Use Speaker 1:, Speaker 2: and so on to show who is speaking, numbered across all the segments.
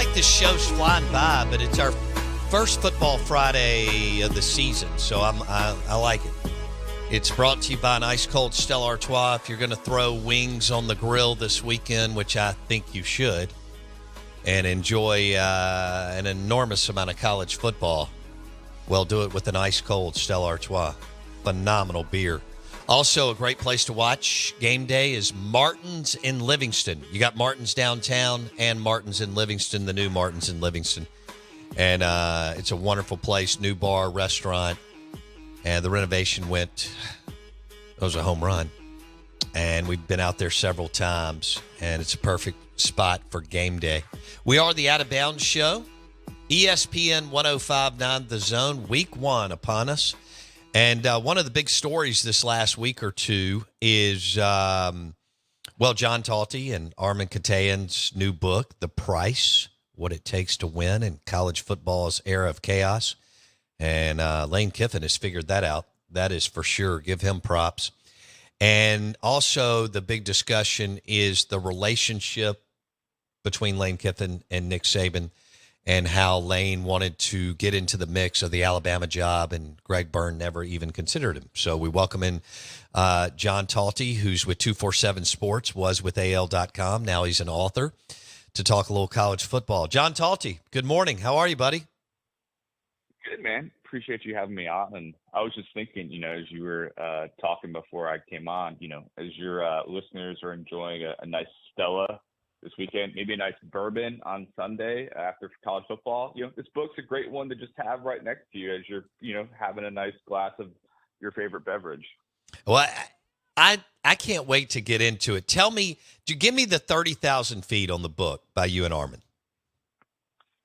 Speaker 1: like this show's flying by, but it's our first Football Friday of the season, so I like it. It's brought to you by an ice-cold Stella Artois. If you're going to throw wings on the grill this weekend, which I think you should, and enjoy an enormous amount of college football, well, do it with an ice-cold Stella Artois. Phenomenal beer. Also, a great place to watch game day is Martin's in Livingston. You got Martin's downtown and Martin's in Livingston, the new Martin's in Livingston. And it's a wonderful place, new bar, restaurant. And the renovation it was a home run. And we've been out there several times, and it's a perfect spot for game day. We are the Out of Bounds Show, ESPN 105.9 The Zone, week one upon us. And one of the big stories this last week or two is, John Talty and Armin Katayan's new book, The Price, What It Takes to Win in College Football's Era of Chaos. And Lane Kiffin has figured that out. That is for sure. Give him props. And also the big discussion is the relationship between Lane Kiffin and Nick Saban, and how Lane wanted to get into the mix of the Alabama job, and Greg Byrne never even considered him. So we welcome in John Talty, who's with 247 Sports, was with AL.com. Now he's an author, to talk a little college football. John Talty, good morning. How are you, buddy?
Speaker 2: Good, man. Appreciate you having me on. And I was just thinking, as you were talking before I came on, as your listeners are enjoying a nice Stella this weekend, maybe a nice bourbon on Sunday after college football, this book's a great one to just have right next to you as you're, having a nice glass of your favorite beverage.
Speaker 1: Well, I can't wait to get into it. Tell me, give me the 30,000 feet on the book by you and Armin.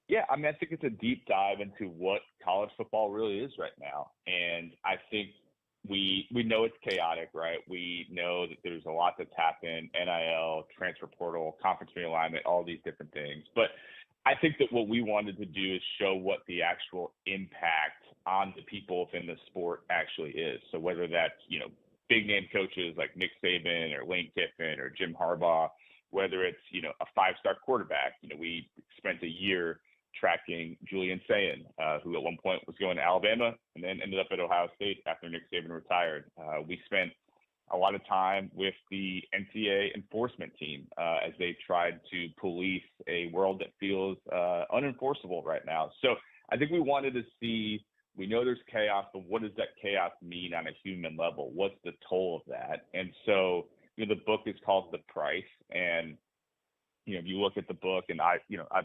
Speaker 2: Yeah, I think it's a deep dive into what college football really is right now. And I think we know it's chaotic, right? We know that there's a lot that's happened, NIL, transfer portal, conference realignment, all these different things. But I think that what we wanted to do is show what the actual impact on the people within the sport actually is. So whether that's, big name coaches like Nick Saban or Lane Kiffin or Jim Harbaugh, whether it's, a five-star quarterback, we spent a year tracking Julian Sayin, who at one point was going to Alabama and then ended up at Ohio State after Nick Saban retired. We spent a lot of time with the NCAA enforcement team as they tried to police a world that feels unenforceable right now. So I think we wanted to see, we know there's chaos, but what does that chaos mean on a human level? What's the toll of that? And so, the book is called The Price. And if you look at the book, and I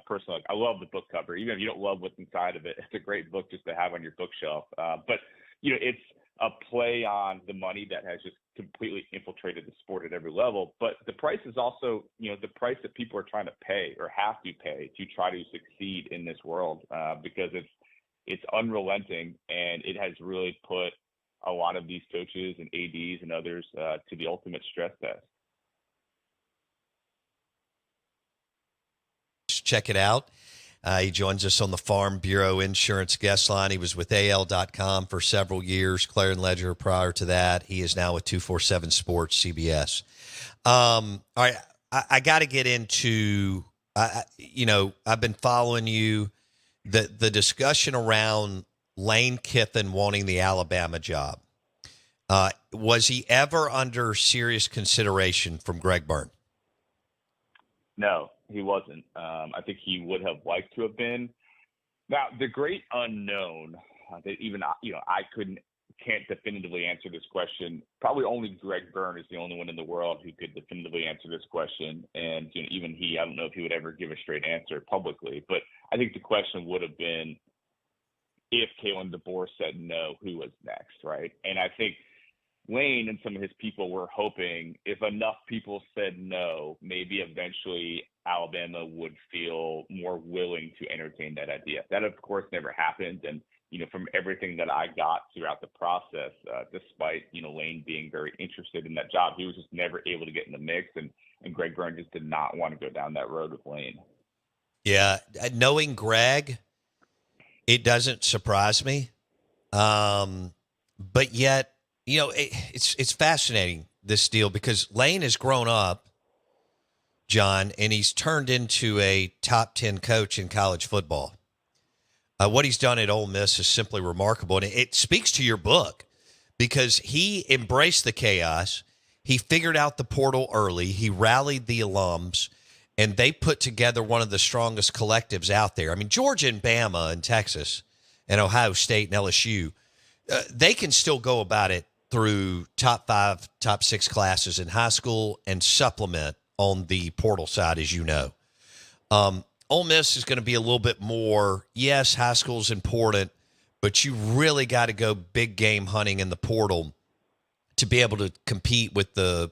Speaker 2: personally, I love the book cover. Even if you don't love what's inside of it, it's a great book just to have on your bookshelf. But it's a play on the money that has just completely infiltrated the sport at every level. But the price is also, the price that people are trying to pay or have to pay to try to succeed in this world, because it's unrelenting, and it has really put a lot of these coaches and ADs and others to the ultimate stress test.
Speaker 1: Check it out. He joins us on the Farm Bureau Insurance guest line. He was with AL.com for several years, Clarion Ledger prior to that. He is now with 247 Sports, CBS. All right, I got to get into, I've been following you, the discussion around Lane Kiffin wanting the Alabama job. Was he ever under serious consideration from Greg Byrne?
Speaker 2: No, he wasn't. I think he would have liked to have been. Now, the great unknown that even I can't definitively answer this question. Probably only Greg Byrne is the only one in the world who could definitively answer this question. And even he, I don't know if he would ever give a straight answer publicly. But I think the question would have been, if Kalen DeBoer said no, who was next, right? And I think Lane and some of his people were hoping if enough people said no, maybe eventually Alabama would feel more willing to entertain that idea. That, of course, never happened. And, from everything that I got throughout the process, despite, Lane being very interested in that job, he was just never able to get in the mix. And Greg Byrne just did not want to go down that road with Lane.
Speaker 1: Yeah. Knowing Greg, it doesn't surprise me. But yet, it's fascinating, this deal, because Lane has grown up John, and he's turned into a top 10 coach in college football. What he's done at Ole Miss is simply remarkable, and it speaks to your book because he embraced the chaos. He figured out the portal early. He rallied the alums, and they put together one of the strongest collectives out there. I mean, Georgia and Bama and Texas and Ohio State and LSU, they can still go about it through top 5, top 6 classes in high school and supplement on the portal side, as you know. Ole Miss is going to be a little bit more, yes, high school is important, but you really got to go big game hunting in the portal to be able to compete with the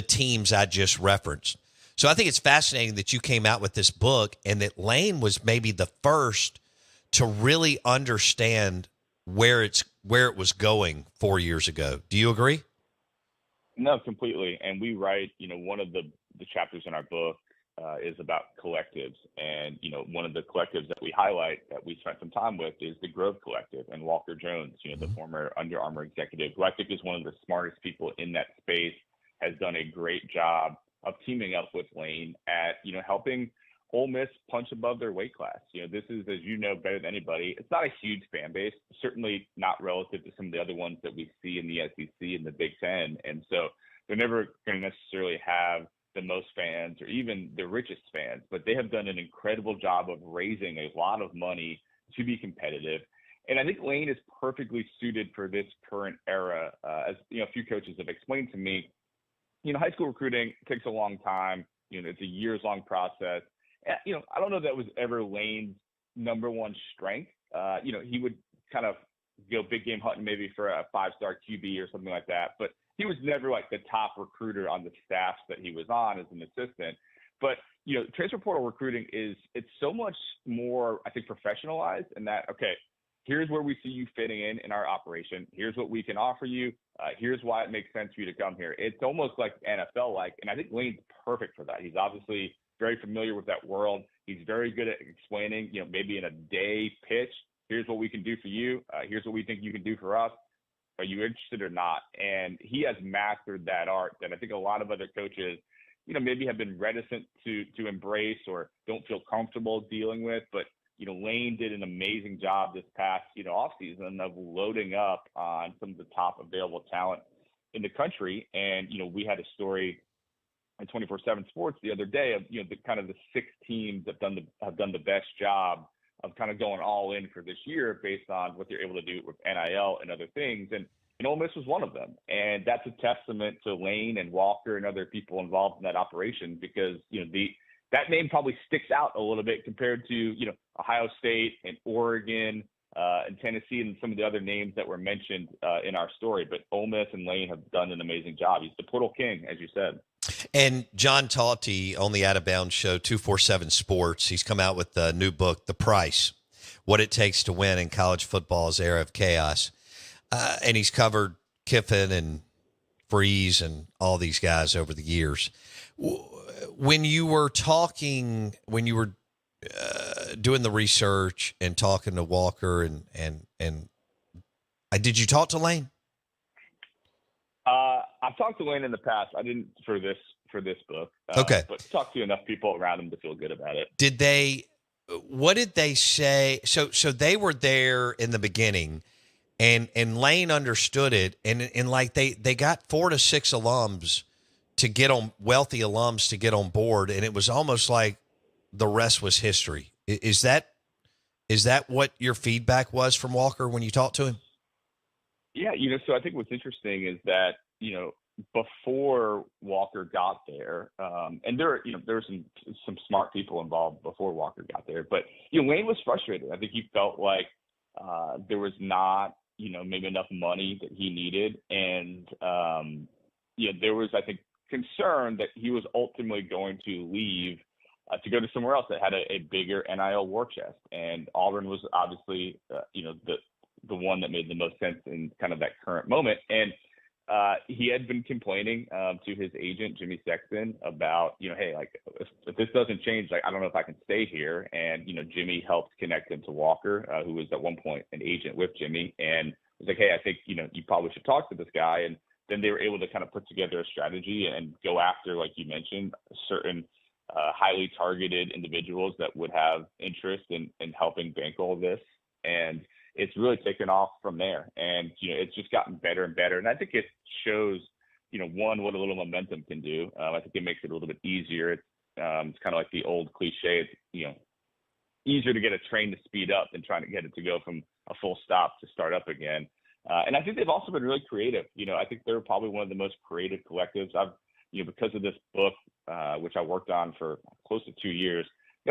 Speaker 1: teams I just referenced. So I think it's fascinating that you came out with this book and that Lane was maybe the first to really understand where it was going 4 years ago. Do you agree?
Speaker 2: No, completely. And we write, one of the chapters in our book is about collectives. And, one of the collectives that we highlight that we spent some time with is the Grove Collective and Walker Jones, the former Under Armour executive, who I think is one of the smartest people in that space, has done a great job of teaming up with Lane at, helping Ole Miss punch above their weight class. This is, as you know better than anybody, it's not a huge fan base, certainly not relative to some of the other ones that we see in the SEC and the Big Ten. And so they're never going to necessarily have the most fans or even the richest fans, but they have done an incredible job of raising a lot of money to be competitive. And I think Lane is perfectly suited for this current era. As a few coaches have explained to me, high school recruiting takes a long time. It's a years-long process. I don't know that was ever Lane's number one strength. He would kind of go big game hunting maybe for a 5-star QB or something like that, but he was never like the top recruiter on the staffs that he was on as an assistant. But, transfer portal recruiting it's so much more, I think, professionalized in that, okay, here's where we see you fitting in our operation. Here's what we can offer you. Here's why it makes sense for you to come here. It's almost like NFL-like, and I think Lane's perfect for that. He's obviously very familiar with that world. He's very good at explaining, maybe in a day pitch, here's what we can do for you. Here's what we think you can do for us. Are you interested or not? And he has mastered that art that I think a lot of other coaches, maybe have been reticent to embrace or don't feel comfortable dealing with. But, Lane did an amazing job this past, offseason of loading up on some of the top available talent in the country. And, we had a story in 24/7 Sports the other day of, the kind of the 6 teams that have done the best job of kind of going all in for this year based on what they're able to do with NIL and other things. And Ole Miss was one of them. And that's a testament to Lane and Walker and other people involved in that operation because, that name probably sticks out a little bit compared to, Ohio State and Oregon and Tennessee and some of the other names that were mentioned in our story. But Ole Miss and Lane have done an amazing job. He's the portal king, as you said.
Speaker 1: And John Talty on the Out of Bounds show, 247 Sports, he's come out with a new book, The Price, What It Takes to Win in College Football's Era of Chaos. And he's covered Kiffin and Freeze and all these guys over the years. When you were doing the research and talking to Walker and did you talk to Lane?
Speaker 2: I've talked to Lane in the past. I didn't for this book.
Speaker 1: Okay.
Speaker 2: But talked to enough people around him to feel good about it.
Speaker 1: What did they say? So they were there in the beginning and Lane understood it. And like they got 4 to 6 alums to get on, wealthy alums to get on board. And it was almost like the rest was history. Is that what your feedback was from Walker when you talked to him?
Speaker 2: Yeah. So I think what's interesting is that, before Walker got there, and there were some smart people involved before Walker got there, but, Lane was frustrated. I think he felt like there was not, maybe enough money that he needed. And, there was, I think, concern that he was ultimately going to leave to go to somewhere else that had a bigger NIL war chest. And Auburn was obviously, the one that made the most sense in kind of that current moment. And he had been complaining to his agent, Jimmy Sexton, about, hey, like if this doesn't change, like, I don't know if I can stay here. And, Jimmy helped connect him to Walker, who was at one point an agent with Jimmy, and was like, hey, I think, you probably should talk to this guy. And then they were able to kind of put together a strategy and go after, like you mentioned, certain highly targeted individuals that would have interest in helping bankroll this. And it's really taken off from there. And, it's just gotten better and better. And I think it shows, one, what a little momentum can do. I think it makes it a little bit easier. It's kind of like the old cliche, it's, easier to get a train to speed up than trying to get it to go from a full stop to start up again. And I think they've also been really creative. I think they're probably one of the most creative collectives. I've, because of this book, which I worked on for close to 2 years,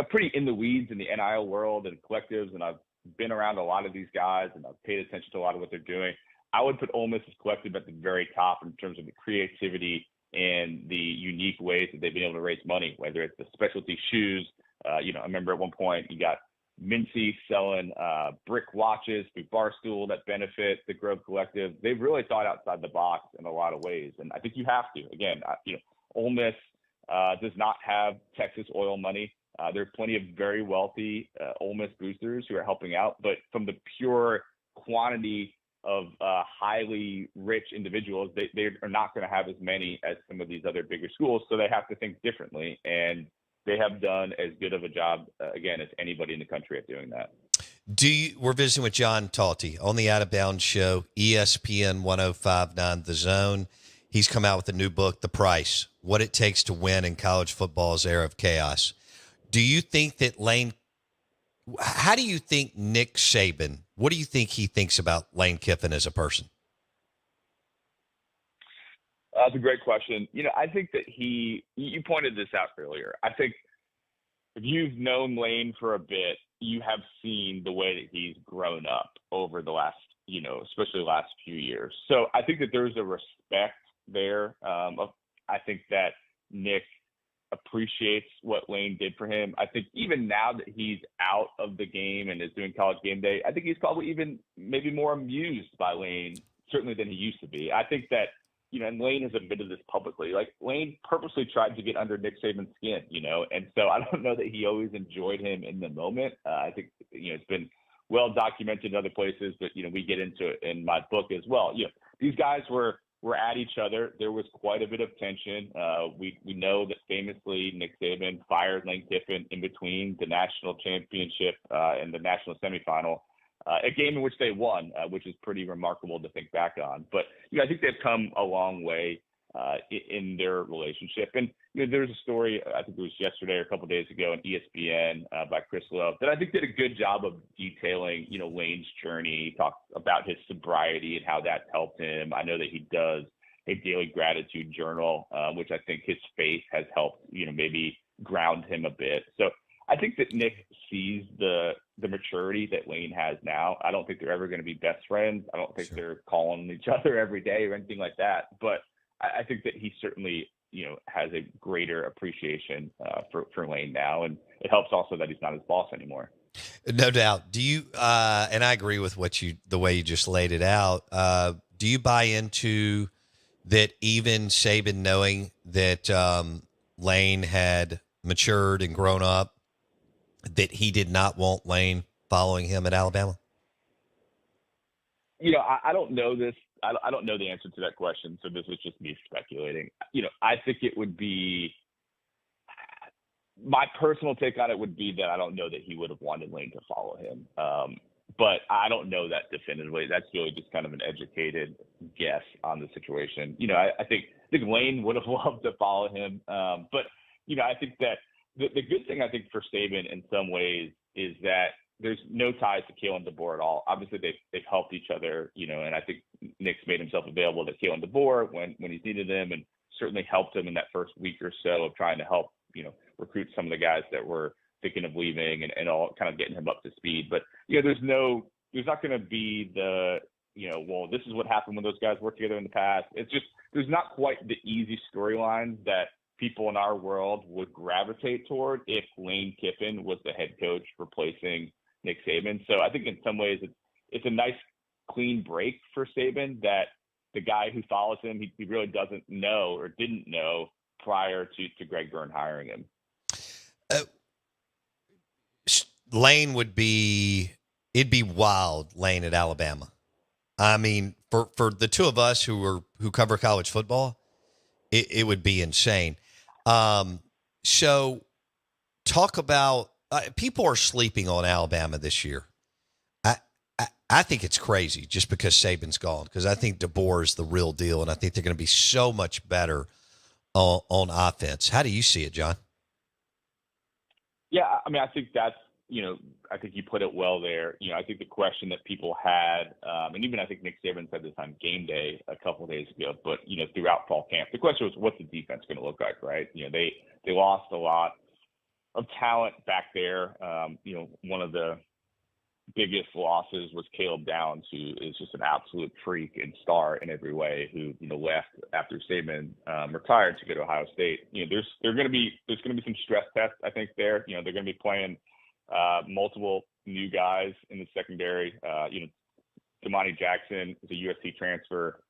Speaker 2: pretty in the weeds in the NIL world and collectives, and I've been around a lot of these guys, and I've paid attention to a lot of what they're doing. I would put Ole Miss's collective at the very top in terms of the creativity and the unique ways that they've been able to raise money, whether it's the specialty shoes. I remember at one point you got Mincy selling brick watches through Barstool that benefit the Grove Collective. They've really thought outside the box in a lot of ways, and I think you have to. Again, Ole Miss does not have Texas oil money. There are plenty of very wealthy Ole Miss boosters who are helping out, but from the pure quantity of highly rich individuals, they are not going to have as many as some of these other bigger schools, so they have to think differently. And they have done as good of a job, again, as anybody in the country at doing that.
Speaker 1: We're visiting with John Talty on the Out of Bounds show, ESPN 105.9 The Zone. He's come out with a new book, The Price, What It Takes to Win in College Football's Era of Chaos. Do you think that how do you think Nick Saban, what do you think he thinks about Lane Kiffin as a person?
Speaker 2: That's a great question. I think that you pointed this out earlier. I think if you've known Lane for a bit, you have seen the way that he's grown up over the last, especially the last few years. So I think that there's a respect there. I think that Nick appreciates what Lane did for him. I think even now that he's out of the game and is doing College Game Day, I think he's probably even maybe more amused by Lane, certainly than he used to be. I think that, and Lane has admitted this publicly, like Lane purposely tried to get under Nick Saban's skin, and so I don't know that he always enjoyed him in the moment. I think, it's been well documented in other places, but, we get into it in my book as well. These guys were at each other. There was quite a bit of tension. We know that famously Nick Saban fired Lane Kiffin in between the national championship and the national semifinal. A game in which they won, which is pretty remarkable to think back on. But I think they've come a long way in their relationship. And there's a story, I think it was yesterday or a couple of days ago on ESPN by Chris Love that I think did a good job of detailing Lane's journey. He talked about his sobriety and how that's helped him. I know that he does a daily gratitude journal, which I think his faith has helped maybe ground him a bit. So I think that Nick sees the maturity that Lane has now. I don't think they're ever going to be best friends. I don't think they're calling each other every day or anything like that. But I think that he certainly, has a greater appreciation for Lane now. And it helps also that he's not his boss anymore.
Speaker 1: No doubt. Do you, and I agree with the way you just laid it out. Do you buy into that even Saban knowing that Lane had matured and grown up, that he did not want Lane following him at Alabama?
Speaker 2: I don't know this. I don't know the answer to that question, so this is just me speculating. I think it would be – my personal take on it would be that I don't know that he would have wanted Lane to follow him. But I don't know that definitively. That's really just kind of an educated guess on the situation. I think Lane would have loved to follow him. But, I think that the good thing, I think, for Saban in some ways is that there's no ties to Kalen DeBoer at all. Obviously, they've helped each other, and I think Nick's made himself available to Kalen DeBoer when he's needed him, and certainly helped him in that first week or so of trying to help, recruit some of the guys that were thinking of leaving and all, kind of getting him up to speed. But, there's not going to be the, well, this is what happened when those guys worked together in the past. It's just, there's not quite the easy storyline that people in our world would gravitate toward if Lane Kiffin was the head coach replacing Nick Saban. So I think in some ways it's a nice clean break for Saban that the guy who follows him, he really doesn't know or didn't know prior to Greg Byrne hiring him.
Speaker 1: Lane it'd be wild, Lane at Alabama. I mean, for the two of us who cover college football, it would be insane. So talk about people are sleeping on Alabama this year. I, I think it's crazy just because Saban's gone, because I think DeBoer is the real deal, and I think they're going to be so much better on offense. How do you see it, John?
Speaker 2: Yeah, I mean, I think that's, I think you put it well there. I think the question that people had, and even I think Nick Saban said this on game day a couple of days ago, but, throughout fall camp, the question was, what's the defense going to look like, right? They lost a lot of talent back there. One of the biggest losses was Caleb Downs, who is just an absolute freak and star in every way, who left after Saban retired to go to Ohio State. There's going to be some stress tests, I think, there. They're going to be playing multiple new guys in the secondary. Damani Jackson is a USC transfer.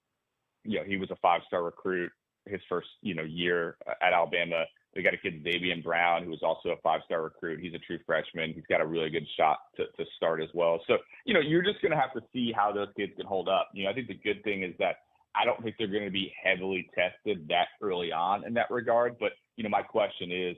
Speaker 2: He was a 5-star recruit his first year at Alabama. They got a kid, Davian Brown, who was also a 5-star recruit. He's a true freshman. He's got a really good shot to start as well. So, you're just going to have to see how those kids can hold up. I think the good thing is that I don't think they're going to be heavily tested that early on in that regard. But, my question is,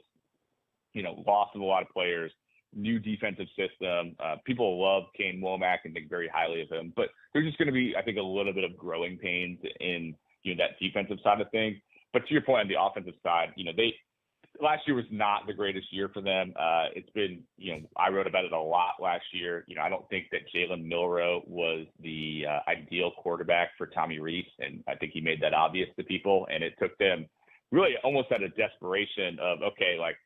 Speaker 2: loss of a lot of players, new defensive system. People love Kane Womack and think very highly of him. But there's just going to be, I think, a little bit of growing pains in, that defensive side of things. But to your point on the offensive side, last year was not the greatest year for them. It's been, I wrote about it a lot last year. I don't think that Jalen Milroe was the ideal quarterback for Tommy Rees, and I think he made that obvious to people. And it took them really almost out of desperation of, okay, like,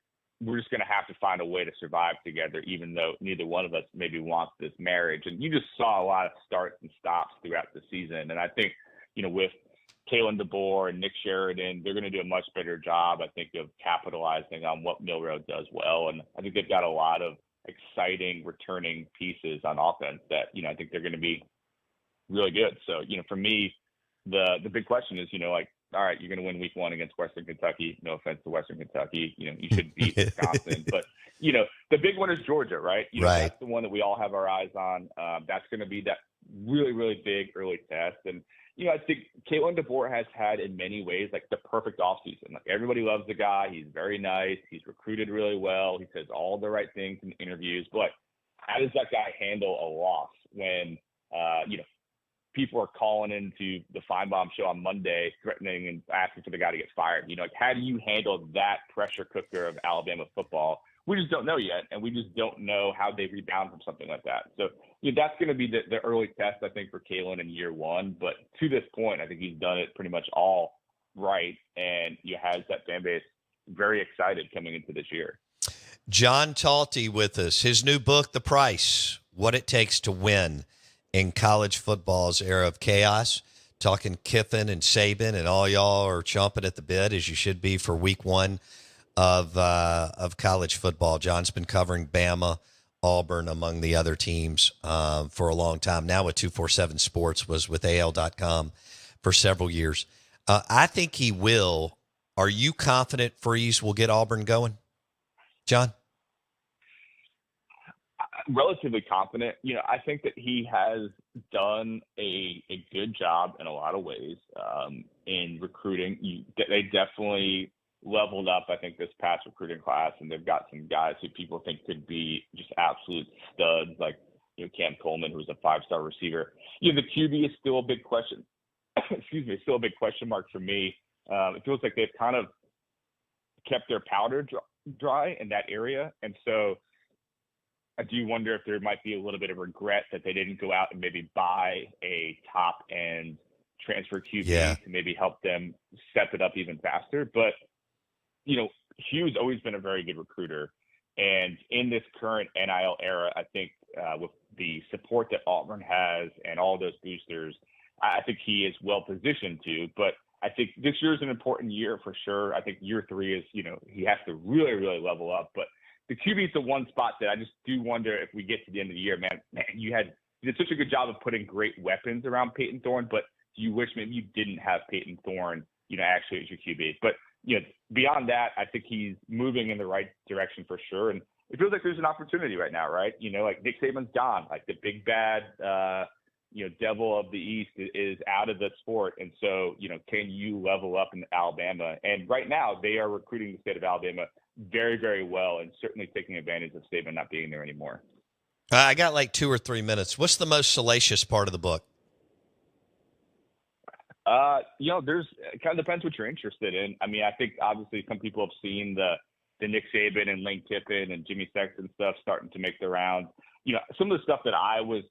Speaker 2: we're just going to have to find a way to survive together, even though neither one of us maybe wants this marriage. And you just saw a lot of starts and stops throughout the season. And I think, with Kalen DeBoer and Nick Sheridan, they're going to do a much better job, I think, of capitalizing on what Milroe does well. And I think they've got a lot of exciting returning pieces on offense that, I think they're going to be really good. So, for me, the big question is, all right, you're going to win week 1 against Western Kentucky. No offense to Western Kentucky. You should beat Wisconsin. But, the big one is Georgia, right?
Speaker 1: Right.
Speaker 2: That's the one that we all have our eyes on. That's going to be that really, really big early test. And, I think Kalen DeBoer has had, in many ways, like the perfect offseason. Like, everybody loves the guy. He's very nice. He's recruited really well. He says all the right things in interviews. But how does that guy handle a loss when, people are calling into the Feinbaum show on Monday, threatening and asking for the guy to get fired? Like, how do you handle that pressure cooker of Alabama football? We just don't know yet, and we just don't know how they rebound from something like that. So, that's going to be the early test, I think, for Kalen in year 1. But to this point, I think he's done it pretty much all right, and he has that fan base very excited coming into this year.
Speaker 1: John Talty with us. His new book, The Price, What It Takes to Win in College Football's Era of Chaos. Talking Kiffin and Saban, and all y'all are chomping at the bit, as you should be, for week 1 of college football. John's been covering Bama, Auburn, among the other teams for a long time. Now with 247 Sports, was with AL.com for several years. I think he will. Are you confident Freeze will get Auburn going, John?
Speaker 2: Relatively confident. I think that he has done a good job in a lot of ways in recruiting. They definitely leveled up, I think, this past recruiting class, and they've got some guys who people think could be just absolute studs, like Cam Coleman, who's a 5-star receiver. The QB is still a big question. Excuse me, still a big question mark for me. It feels like they've kind of kept their powder dry in that area, and so I do wonder if there might be a little bit of regret that they didn't go out and maybe buy a top-end transfer QB to maybe help them step it up even faster. But Hugh's always been a very good recruiter. And in this current NIL era, I think with the support that Auburn has and all those boosters, I think he is well positioned to. But I think this year is an important year for sure. I think year 3 is, he has to really, really level up. But the QB is the one spot that I just do wonder if we get to the end of the year, man, you did such a good job of putting great weapons around Peyton Thorne, but you wish maybe you didn't have Peyton Thorne, actually as your QB. But, beyond that, I think he's moving in the right direction for sure. And it feels like there's an opportunity right now, right? Like Nick Saban's gone, like the big bad devil of the East is out of the sport. And so, can you level up in Alabama? And right now they are recruiting the state of Alabama very, very well, and certainly taking advantage of Saban not being there anymore.
Speaker 1: I got like 2 or 3 minutes. What's the most salacious part of the book?
Speaker 2: There's, it kind of depends what you're interested in. I mean, I think obviously some people have seen the Nick Saban and Lane Kiffin and Jimmy Sexton stuff starting to make the rounds. Some of the stuff that I was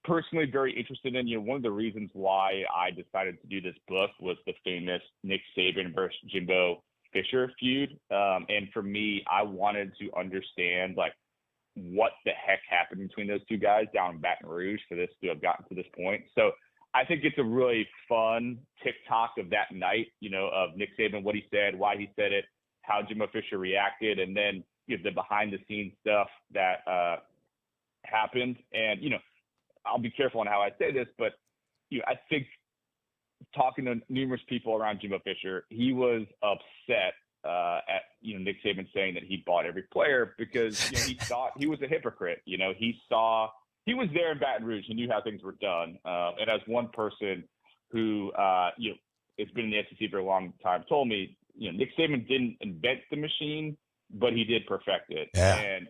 Speaker 2: personally very interested in, one of the reasons why I decided to do this book was the famous Nick Saban versus Jimbo Fisher feud. And for me, I wanted to understand like what the heck happened between those two guys down in Baton Rouge for this to have gotten to this point. So I think it's a really fun TikTok of that night, of Nick Saban, what he said, why he said it, how Jimbo Fisher reacted, and then the behind the scenes stuff that happened. And, I'll be careful on how I say this, but I think talking to numerous people around Jimbo Fisher, he was upset at Nick Saban saying that he bought every player because he thought he was a hypocrite. He was there in Baton Rouge. He knew how things were done. And as one person who has been in the SEC for a long time told me, Nick Saban didn't invent the machine, but he did perfect it.
Speaker 1: Yeah.
Speaker 2: And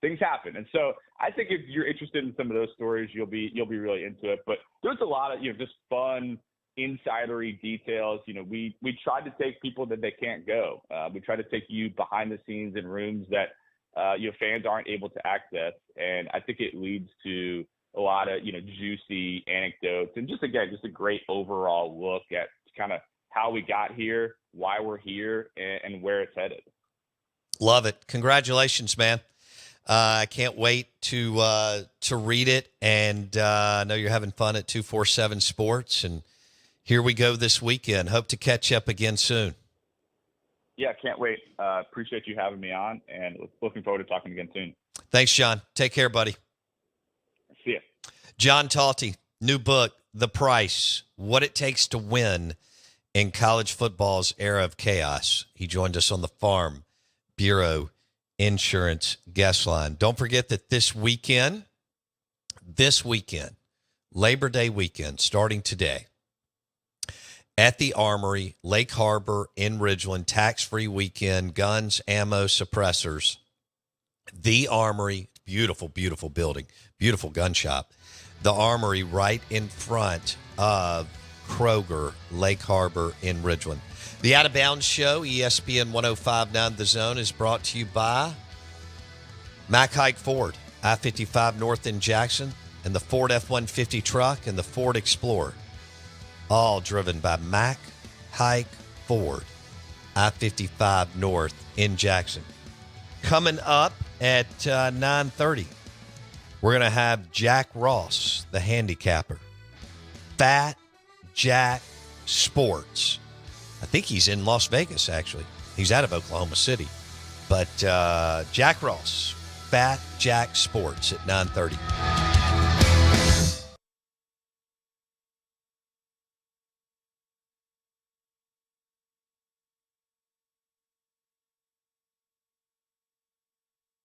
Speaker 2: things happen. And so I think if you're interested in some of those stories, you'll be really into it. But there's a lot of just fun insidery details. We tried to take people that they can't go. We try to take you behind the scenes in rooms that fans aren't able to access, and I think it leads to a lot of juicy anecdotes and just a great overall look at kind of how we got here, why we're here, and where it's headed.
Speaker 1: Love it. Congratulations, man. I can't wait to read it, and I know you're having fun at 247 Sports, and here we go this weekend. Hope to catch up again soon.
Speaker 2: Yeah, can't wait. Appreciate you having me on, and looking forward to talking again soon.
Speaker 1: Thanks, John. Take care, buddy.
Speaker 2: See ya.
Speaker 1: John Talty, new book, The Price, What It Takes to Win in College Football's Era of Chaos. He joined us on the Farm Bureau Insurance guest line. Don't forget that this weekend, Labor Day weekend, starting today, at the Armory, Lake Harbor in Ridgeland, tax-free weekend, guns, ammo, suppressors. The Armory, beautiful, beautiful building, beautiful gun shop. The Armory right in front of Kroger, Lake Harbor in Ridgeland. The Out of Bounds Show, ESPN 105.9 The Zone, is brought to you by Mack Hike Ford, I-55 North in Jackson, and the Ford F-150 truck and the Ford Explorer. All driven by Mack Hike Ford, I-55 North in Jackson. Coming up at 9:30, we're going to have Jack Ross, the handicapper. Fat Jack Sports. I think he's in Las Vegas, actually. He's out of Oklahoma City. But Jack Ross, Fat Jack Sports at 9:30.